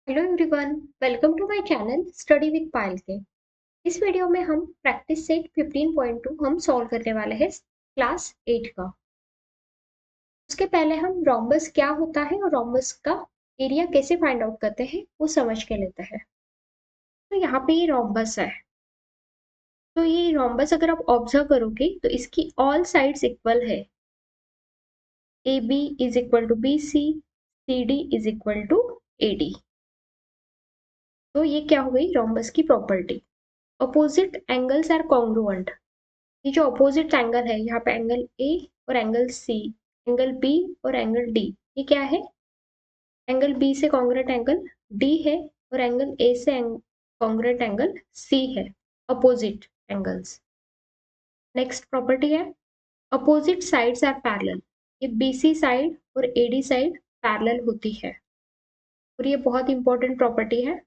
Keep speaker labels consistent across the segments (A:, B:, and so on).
A: Hello everyone, welcome to my channel study with Payal के। इस video में हम प्रैक्टिस सेट 15.2 हम सॉल्व करने वाले हैं क्लास 8 का। उसके पहले हम रोम्बस क्या होता है और रोम्बस का एरिया कैसे फाइंड आउट करते हैं वो समझ के लेते हैं। तो यहाँ पे ये रोम्बस है। तो ये रोम्बस अगर आप ऑब्जर्व करोगे तो इसकी ऑल साइड्स इक्वल है। A B is equal to B C D is equal to A D. तो ये क्या हो गई रोम्बस की property. Opposite angles are congruent. ये जो अपोजिट एंगल है यहाँ पे एंगल ए और एंगल सी, एंगल बी और एंगल डी, ये क्या है? एंगल बी से कॉन्ग्रुएंट एंगल डी है और एंगल ए से कॉन्ग्रुएंट एंगल सी है। Opposite angles. नेक्स्ट प्रॉपर्टी है अपोजिट साइड्स आर पैरेलल। ये बीसी साइड और एडी साइड पैरेलल होती है और ये बहुत इंपॉर्टेंट प्रॉपर्टी है।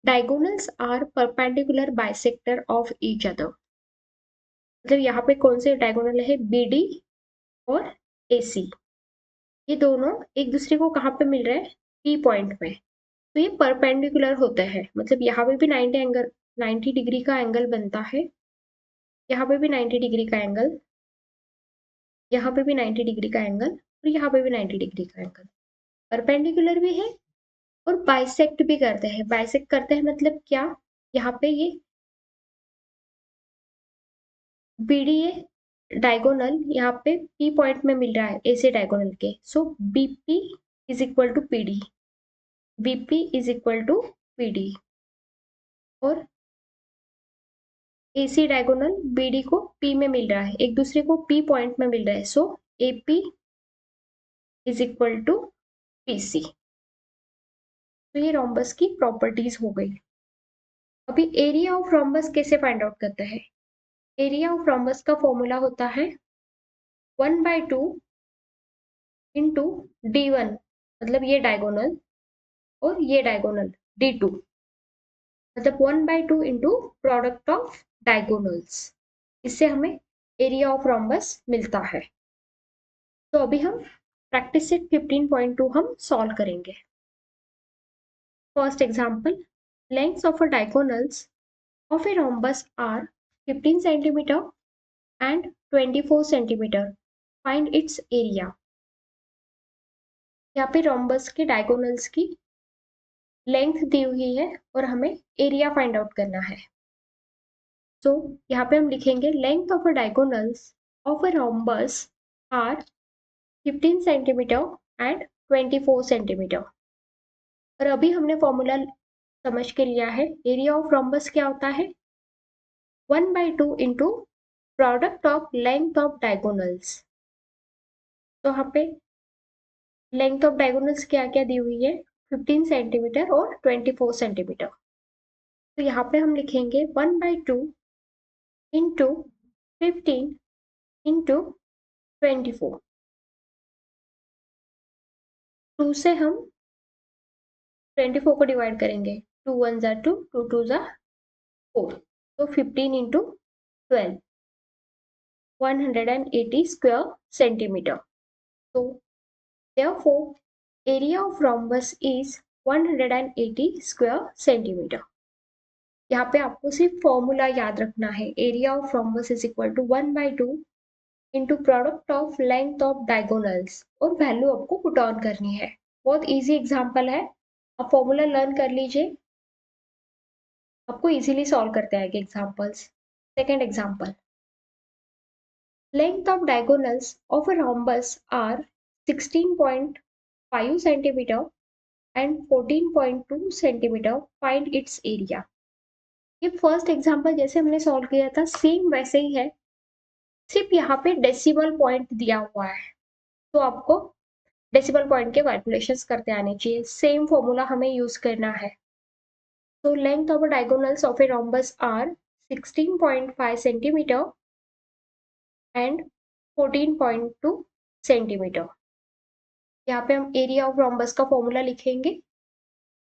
A: Diagonals are perpendicular bisector of each other. मतलब यहाँ पे कौन से डायगोनल है? बी डी और ए सी। ये दोनों एक दूसरे को कहाँ पे मिल रहे हैं? पी पॉइंट में। तो ये परपेंडिकुलर होते हैं, मतलब यहाँ पे भी 90 डिग्री का एंगल बनता है, यहाँ पे भी 90 डिग्री का एंगल, यहाँ पे भी 90 डिग्री का एंगल और यहाँ पे भी 90 डिग्री का एंगल। परपेंडिकुलर भी है और बाइसेक्ट भी करते हैं। बाइसेक्ट करते हैं मतलब क्या? यहाँ पे ये बी डी ए डायगोनल यहाँ पे पी पॉइंट में मिल रहा है ए से डायगोनल के, so B P is equal to P D. Vp is equal to PD और AC डायगोनल BD को P में मिल रहा है, एक दूसरे को P पॉइंट में मिल रहा है, so AP is equal to PC। तो ये रोम्बस की प्रॉपर्टीज हो गई। अभी एरिया ऑफ रोम्बस कैसे फाइंड आउट करते हैं? एरिया ऑफ रोम्बस का फॉर्मूला होता है 1/2 इंटू D1, मतलब ये डायगोनल और ये डायगोनल D2, मतलब 1/2 इंटू प्रोडक्ट ऑफ डायगोनल्स। इससे हमें एरिया ऑफ रोम्बस मिलता है। तो अभी हम प्रैक्टिस सेट 15.2 हम सॉल्व करेंगे। First example, lengths of a diagonals of a rhombus are 15 centimetre and 24 centimetre. Find its area. यहाँ पे रोम्बस के डायगोनल्स की लेंथ दी हुई है और हमें एरिया फाइंड आउट करना है। तो यहाँ पे हम लिखेंगे length of a diagonals of a rhombus are 15 centimetre and 24 centimetre. और अभी हमने फॉर्मूला समझ के लिया है। एरिया ऑफ रोम्बस क्या होता है? 1/2 into product of length of diagonals. तो यहाँ पे लेंथ ऑफ डायगोनल्स क्या क्या दी हुई है? 15 सेंटीमीटर और 24 सेंटीमीटर। तो यहाँ पे हम लिखेंगे 1/2 इंटू 15 इंटू 24। 2 से हम 24 को डिवाइड करेंगे, 2 1 जा 2, 2 2 जा 4, तो 15 इंटू 12, 180 स्क्वायर सेंटीमीटर। तो therefore area of rhombus is 180 square centimeter। यहाँ पे आपको सिर्फ फॉर्मूला याद रखना है। Area of rhombus is equal to 1/2 into product of length of diagonals और वैल्यू आपको पुट ऑन करनी है। बहुत इजी एग्जांपल है, आप फॉर्मूला लर्न कर लीजिए, आपको इजीली सॉल्व करते आएंगे examples. Second example, length of diagonals of a rhombus are 16.5 centimetre and 14.2 centimetre. Find its area. ये फर्स्ट एग्जांपल जैसे हमने सॉल्व किया था सेम वैसे ही है, सिर्फ यहाँ पे डेसिमल पॉइंट दिया हुआ है, तो आपको डेसिमल पॉइंट के कैलकुलेशंस करते आने चाहिए। सेम फॉर्मूला हमें यूज करना है। तो length of diagonals of a rhombus are 16.5 centimetre and 14.2 centimetre. यहाँ पे हम एरिया ऑफ रोम्बस का फॉर्मूला लिखेंगे।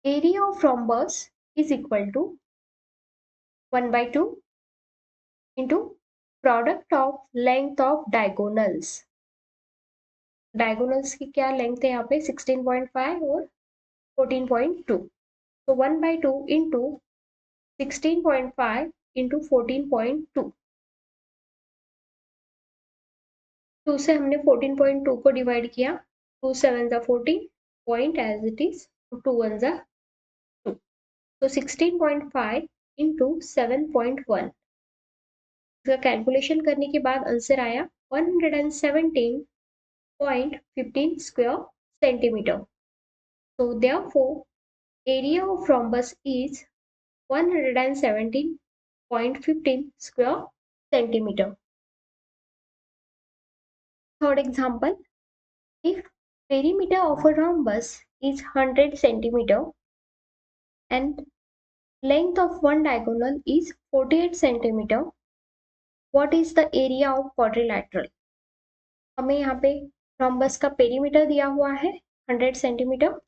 A: Area of rhombus is equal to 1/2 into product of length of diagonals. Diagonals की क्या लेंथ है यहाँ पे? 16.5 और 14.2। तो 1/2 इंटू 16.5 इंटू 14.2, 2 से हमने 14.2 को डिवाइड किया, 2 7 जा 14, पॉइंट एज इट इज, 2 1 जा 2, तो 16.5 इंटू 7.1, इसका कैलकुलेशन करने के बाद आंसर आया 117.15 square centimetre. So therefore area of rhombus is 117.15 square centimeter. Third example, if perimeter of a rhombus is 100 centimeter and length of one diagonal is 48 centimeter, what is the area of quadrilateral? हमें यहाँ पे rhombus का perimeter दिया हुआ है 100 centimetre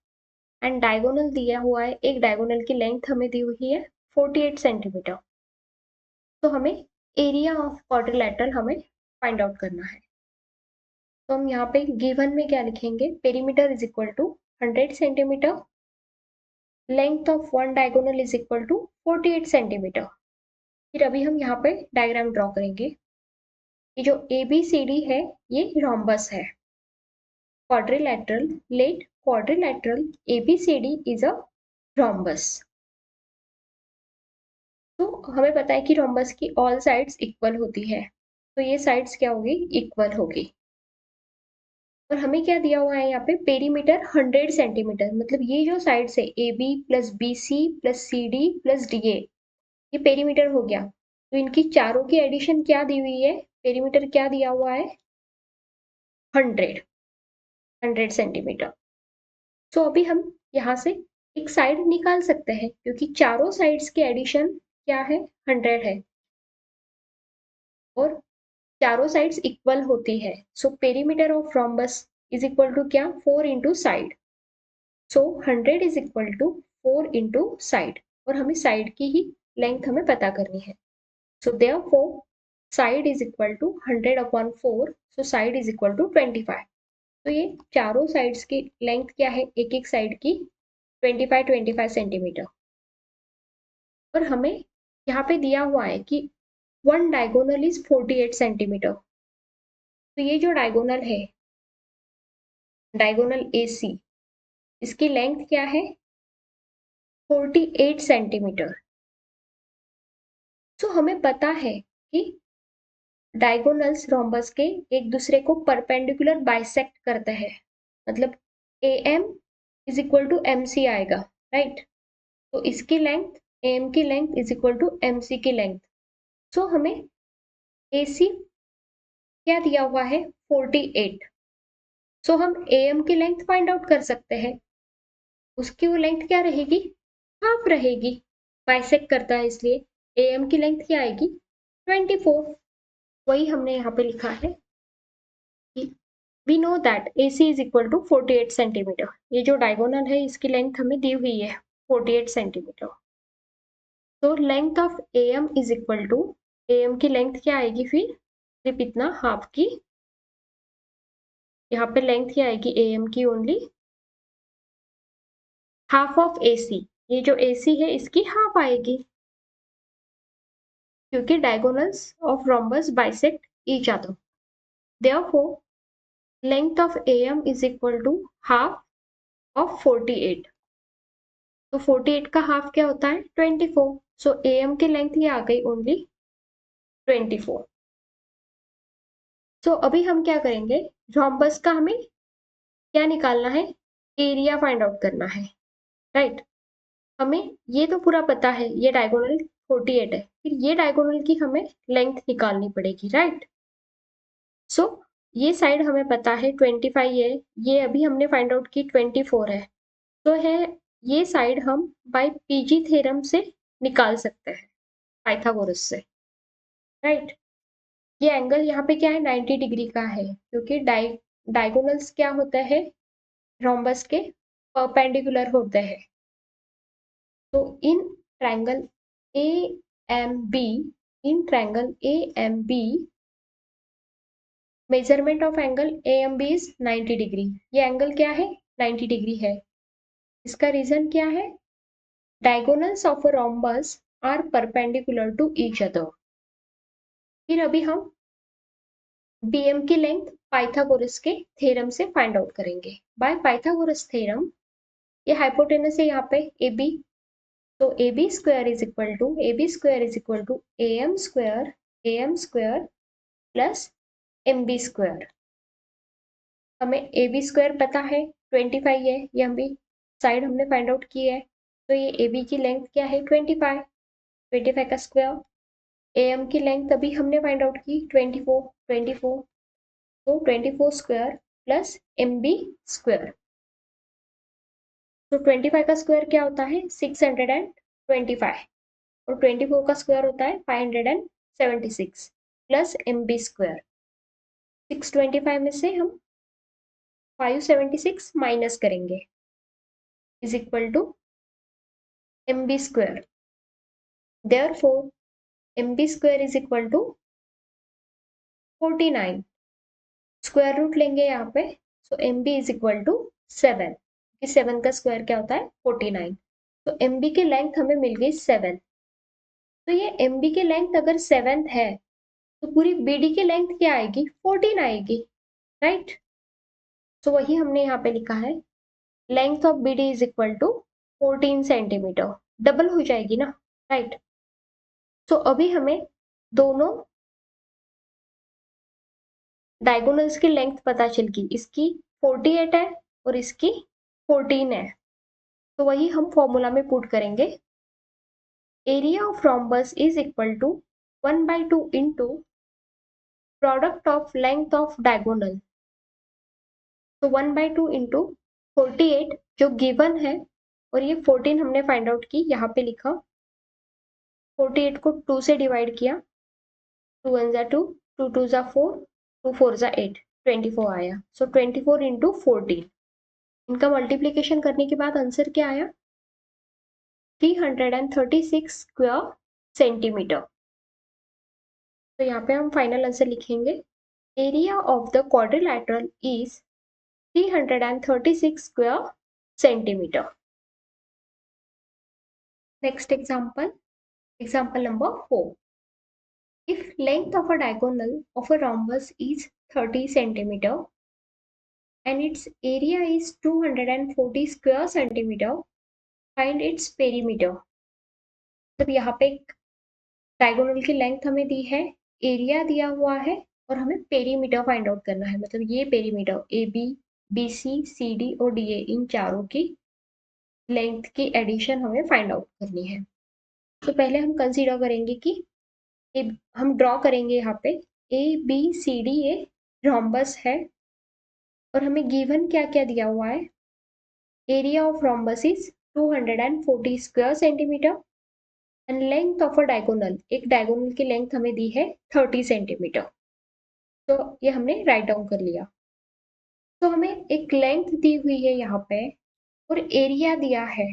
A: and diagonal दिया हुआ है, एक डायगोनल की लेंथ हमें दी हुई है 48 सेंटीमीटर. तो हमें एरिया ऑफ क्वाड्रिलेटरल हमें फाइंड आउट करना है. तो हम यहाँ पे गिवन में क्या लिखेंगे, perimeter is equal to 100 centimetre, length of one diagonal is equal to 48 centimetre. फिर अभी हम यहाँ पे डायग्राम ड्रॉ करेंगे. ये जो ABCD है ये रॉम्बस है. Quadrilateral, let quadrilateral ABCD is a rhombus. तो हमें पता है कि रॉम्बस की ऑल साइड्स इक्वल होती है, तो ये साइड्स क्या होगी, इक्वल होगी. और हमें क्या दिया हुआ है यहाँ पे, पेरीमीटर 100 सेंटीमीटर, मतलब ये जो साइड्स है AB plus BC plus CD plus DA, ये पेरीमीटर हो गया. तो इनकी चारों की एडिशन क्या दी हुई है, पेरीमीटर क्या दिया हुआ है, 100 सेंटीमीटर. तो अभी हम यहाँ से एक साइड निकाल सकते हैं क्योंकि चारों साइड्स की एडिशन क्या है, 100 है और चारों साइड्स इक्वल होती है. So perimeter of rhombus is equal to क्या, 4 into side. So 100 is equal to 4 into side, और हमें साइड की ही लेंथ हमें पता करनी है. So therefore side is equal to 100/4, so side is equal to 25. तो ये चारों साइड्स की लेंथ क्या है, एक एक साइड की 25 सेंटीमीटर. और हमें यहाँ पे दिया हुआ है कि वन डायगोनल इज 48 सेंटीमीटर. तो ये जो डायगोनल है, डायगोनल AC, इसकी लेंथ क्या है, 48 सेंटीमीटर. तो हमें पता है कि डायगोनल्स रोम्बस के एक दूसरे को परपेंडिकुलर बाइसेक्ट करते हैं, मतलब AM is equal to MC आएगा, राइट. तो इसकी लेंथ, AM की length is equal to MC की लेंथ. सो हमें AC क्या दिया हुआ है, 48. सो हम AM की लेंथ फाइंड आउट कर सकते हैं. उसकी वो लेंथ क्या रहेगी, हाफ रहेगी, बाइसेक्ट करता है इसलिए. AM की लेंथ क्या आएगी, 24. वही हमने यहाँ पे लिखा है कि we know that AC is equal to 48 centimetre. ये जो डायगोनल है इसकी लेंथ हमें दी हुई है 48 सेंटीमीटर. तो length of AM is equal to, AM की लेंथ क्या आएगी फिर, सिर्फ इतना हाफ की. यहाँ पे लेंथ क्या आएगी AM की, ओनली हाफ ऑफ AC. ये जो AC है इसकी हाफ आएगी क्योंकि diagonals of rhombus bisect each other. Therefore length of AM is equal to half of 48. तो 48 का हाफ क्या होता है, 24. सो AM की लेंथ ये आ गई ओनली 24. सो अभी हम क्या करेंगे, रोम्बस का हमें क्या निकालना है, एरिया फाइंड आउट करना है, राइट. हमें ये तो पूरा पता है, ये डायगोनल 48 है, फिर ये डायगोनल की हमें लेंथ निकालनी पड़ेगी, राइट. सो ये साइड हमें पता है 25 है, ये अभी हमने फाइंड आउट की 24 है. तो है ये साइड हम बाय PG थ्योरम से निकाल सकते हैं, पाइथागोरस से, राइट. ये एंगल यहाँ पे क्या है, 90 डिग्री का है क्योंकि डायगोनल्स क्या होता है, रोम्बस के परपेंडिकुलर होते हैं. तो in triangle AMB, in triangle AMB measurement of angle AMB is 90 degree. ये एंगल क्या है, 90 डिग्री है. इसका रीजन क्या है, diagonals of a rhombus are perpendicular to each other. फिर अभी हम बीएम की लेंथ पाइथागोरस के थ्योरम से फाइंड आउट करेंगे। बाय पाइथागोरस थ्योरम, ये हाइपोटेनस है यहाँ पे ए बी, तो A B square is equal to M square plus M B square. हमें ए बी स्क्वायर पता है 25 है, ये हम भी साइड हमने फाइंड आउट की है, तो ये ए बी की लेंथ क्या है 25 का स्क्वायर। ए एम की लेंथ अभी हमने फाइंड आउट की 24, तो 24 square plus M B square. तो 25 का स्क्वायर क्या होता है 625, और 24 का स्क्वायर होता है 576 प्लस एम बी स्क्वायर। 625 में से हम 576 माइनस करेंगे is equal to M B square. Therefore M B square is equal to 49। Square root लेंगे यहाँ पे, so M B is equal to 7, कि 7 का स्क्वायर क्या होता है 49। तो एम बी की लेंथ हमें मिल गई 7। तो ये एम बी की लेंथ अगर 7 है, तो पूरी बी डी की लेंथ क्या आएगी 14 आएगी, राइट। तो वही हमने यहाँ पे लिखा है length of B D is equal to 14 centimetre, double हो जाएगी ना, राइट। तो अभी हमें दोनों डायगोनल्स की लेंथ पता चल गई, इसकी 48 है और इसकी 14 है। तो वही हम फॉर्मूला में पुट करेंगे, area of rhombus is equal to 1/2 into product of length of diagonal. तो 1/2 इंटू 48 जो गिवन है, और ये 14 हमने फाइंड आउट की, यहाँ पे लिखा 48 को 2 से डिवाइड किया, 2 1 जा 2, 2 2 जा 4, 2 4 जा 8, 24 आया। सो 24 इंटू 14, इनका मल्टीप्लीकेशन करने के बाद आंसर क्या आया 336 स्क्वायर सेंटीमीटर। तो यहाँ पे हम फाइनल आंसर लिखेंगे, area of the quadrilateral is 336 square centimetre. Next example number 4. If length of a diagonal of a rhombus is 30 centimeter and its area is 240 square centimeter, find its perimeter. तो यहाँ पे diagonal की length हमें दी है, area दिया हुआ है, और हमें पेरीमीटर फाइंड आउट करना है। मतलब ये perimeter A B, B C, C D और डी ए, इन चारों की लेंथ की एडिशन हमें फाइंड आउट करनी है। तो पहले हम कंसीडर करेंगे कि हम ड्रॉ करेंगे यहाँ पे A B C D a rhombus है, और हमें गिवन क्या क्या दिया हुआ है, area of rhombus is 240 square centimetre and length of a diagonal, एक डायगोनल की लेंथ हमें दी है 30 सेंटीमीटर। तो ये हमने राइट डाउन कर लिया। तो हमें एक लेंथ दी हुई है यहाँ पे और एरिया दिया है,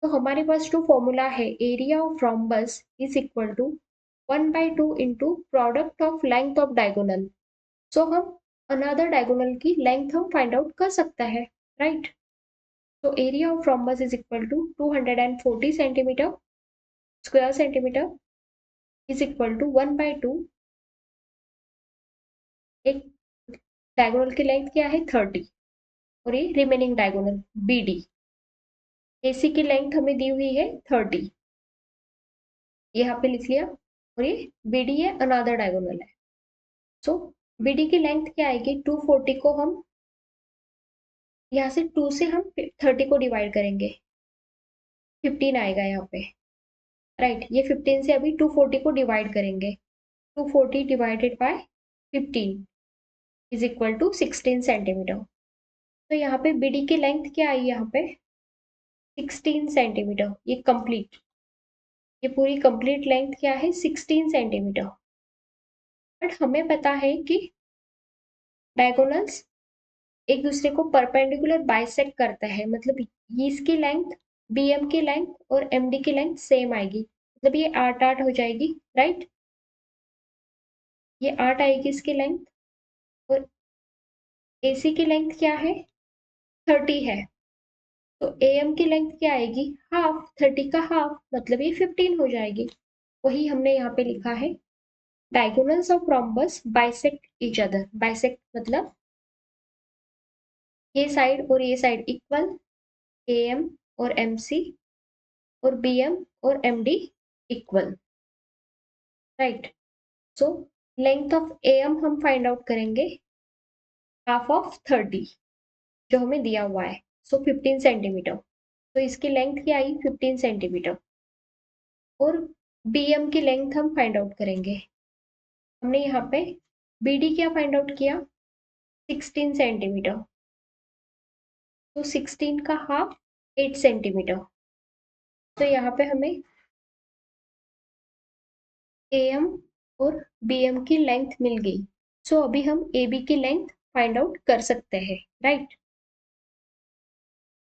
A: तो हमारे पास जो फॉर्मूला है area of rhombus is equal to 1/2 into product of length of diagonal. So हम अनदर डायगोनल की लेंथ हम फाइंड आउट कर सकते हैं, राइट। तो area of rhombus is equal to 240 centimetre square centimetre is equal to 1/2, एक diagonal की length क्या है 30, और ये remaining diagonal B D, AC की लेंथ हमें दी हुई है 30, यहाँ पे लिख लिया, और ये बी डी है अनदर डायगोनल है। सो बी डी की लेंथ क्या आएगी 240 को हम यहाँ से 2 से हम 30 को डिवाइड करेंगे, 15 आएगा यहाँ पे, राइट। ये 15 से अभी 240 को डिवाइड करेंगे, 240 divided by 15 is equal to 16 centimetre. तो यहाँ पे बीडी की लेंथ क्या आई यहाँ पे 16 सेंटीमीटर, ये कंप्लीट, ये पूरी कंप्लीट लेंथ क्या है 16 सेंटीमीटर। बट हमें पता है कि डायगोनल्स एक दूसरे को परपेंडिकुलर बाइसेक्ट करता है, मतलब इसकी लेंथ बीएम की लेंथ और एमडी की लेंथ सेम आएगी, मतलब ये 8 हो जाएगी, राइट। ये 8 आएगी इसकी लेंथ, और एसी की लेंथ क्या है 30 है, तो AM की लेंथ क्या आएगी, हाफ, 30 का हाफ, मतलब ये 15 हो जाएगी। वही हमने यहाँ पे लिखा है, diagonals of rhombus bisect each other. Bisect मतलब ये साइड और ये साइड इक्वल, AM और MC और BM और MD equal, right. So length of AM हम फाइंड आउट करेंगे, हाफ ऑफ 30 जो हमें दिया हुआ है, सो 15 सेंटीमीटर। तो इसकी लेंथ क्या आई, 15 सेंटीमीटर। और BM की लेंथ हम फाइंड आउट करेंगे। हमने यहाँ पे BD क्या फाइंड आउट किया, 16 सेंटीमीटर। तो 16 का हाफ 8 सेंटीमीटर। तो यहाँ पे हमें AM और BM की लेंथ मिल गई। सो अभी हम AB की लेंथ फाइंड आउट कर सकते हैं, राइट।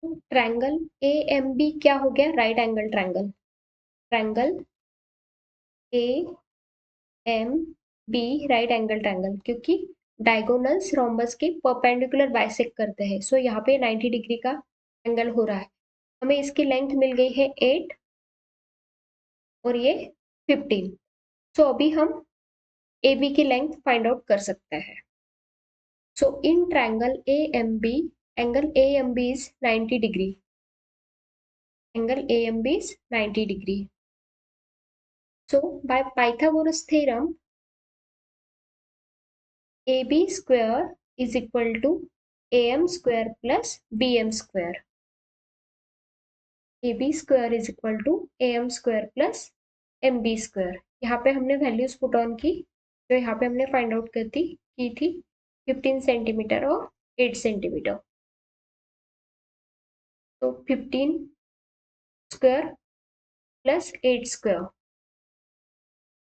A: ट्रायंगल AMB क्या हो गया, right angle triangle. Triangle AMB right angle triangle, क्योंकि डायगोनल्स रोम्बस के परपेंडिकुलर बाइसेक्ट करते हैं। सो यहाँ पे 90 डिग्री का एंगल हो रहा है। हमें इसकी लेंथ मिल गई है 8 और ये 15। सो अभी हम AB की लेंथ फाइंड आउट कर सकते हैं। So in triangle AMB, angle AMB is 90 degree. Angle AMB is 90 degree. So by Pythagoras theorem, AB square is equal to AM square plus BM square. AB square is equal to AM square plus MB square. यहाँ पे हमने values put on की, जो यहाँ पे हमने find out की थी 15 सेंटीमीटर और 8 सेंटीमीटर। तो 15 स्क्वायर प्लस 8 स्क्वायर,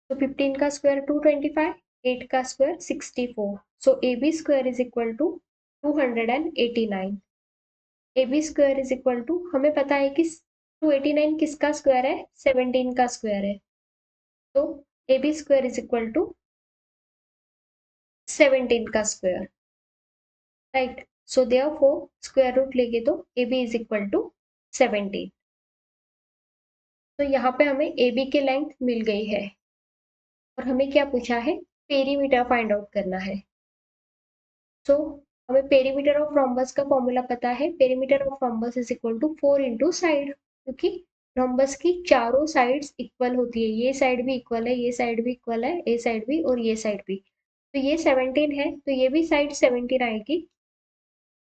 A: तो 15 का स्क्वायर 225, 8 का square 64। So AB square is equal to 289। AB square is equal to, हमें पता है कि 289 किसका स्क्वायर है, 17 का स्क्वायर है। तो AB square is equal to 17 का square, right. So therefore square root लेंगे तो AB इज इक्वल टू 17। तो यहाँ पे हमें AB की लेंथ मिल गई है और हमें क्या पूछा है, पेरीमीटर फाइंड आउट करना है। सो हमें पेरीमीटर ऑफ रोम्बस का फॉर्मूला पता है, perimeter of rhombus is equal to 4 into side, क्योंकि रोम्बस की चारों साइड्स इक्वल होती है। ये साइड भी इक्वल है, ये साइड भी इक्वल है, ये साइड भी और ये साइड भी। तो ये 17 है, तो ये भी साइड 17 आएगी,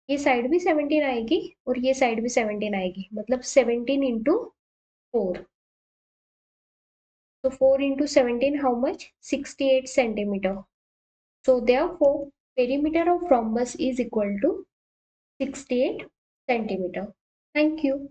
A: ये साइड भी 17 आएगी और ये साइड भी 17 आएगी, मतलब 17 इंटू 4। तो 4 into 17 how much, 68 centimetre. So therefore, perimeter of rhombus is equal to 68 centimeter. Thank you.